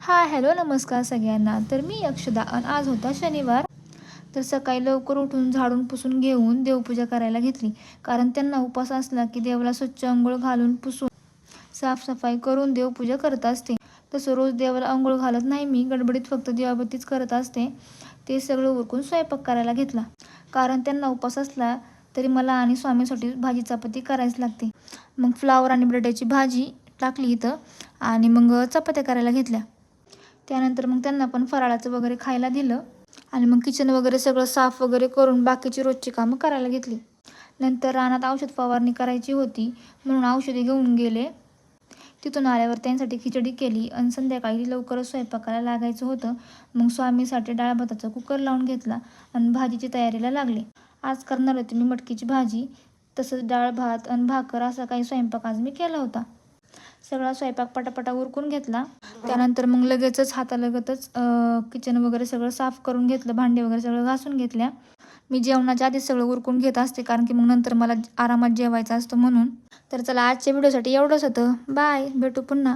Hello नमस्कार सगळ्यांना. तर मी अक्षदा आणि आज होता शनिवार. तर सकाळी लवकर उठून झाडून पुसून घेऊन देवपूजा करायला घेतली. कारण त्यांना उपवास असला की देवाला स्वच्छ अंघोळ घालून पुसून साफसफाई करून देवपूजा करत असते. तसं रोज देवाला अंघोळ घालत नाही मी, गडबडीत फक्त दिवाबत्तीच करत असते. ते सगळं उरकून स्वयंपाक करायला घेतला. कारण त्यांना उपवास असला तरी मला आणि स्वामीसाठी भाजी चपाती करायच लागते. मग फ्लावर आणि बटाट्याची भाजी टाकली इथं आणि मग चपात्या करायला घेतल्या. त्यानंतर मग त्यांना पण फराळाचं वगैरे खायला दिलं आणि मग किचन वगैरे सगळं साफ वगैरे करून बाकीची रोजची कामं करायला घेतली. नंतर रानात औषध फवारणी करायची होती म्हणून औषधे घेऊन गेले. तिथून आल्यावर त्यांसाठी खिचडी केली आणि संध्याकाळी लवकरच स्वयंपाकाला लागायचं होतं. मग स्वामीसाठी डाळ भाताचा कुकर लावून घेतला आणि भाजीची तयारीला लागले. आज करणार होते मी मटकीची भाजी, तसंच डाळ भात आणि भाकर असा काही स्वयंपाक आज मी केला होता. सगळा स्वयंपाक पटापटा उरकून घेतला. त्यानंतर मग लगेचच हातालगतच किचन वगैरे सगळं साफ करून घेतलं, भांडे वगैरे सगळं घासून घेतल्या. मी जेवणाच्या आधीच सगळं उरकून घेत असते कारण की मग नंतर मला आरामात जेवायचं असतं म्हणून. तर चला आजच्या व्हिडिओसाठी एवढंच होतं. बाय, भेटू पुन्हा.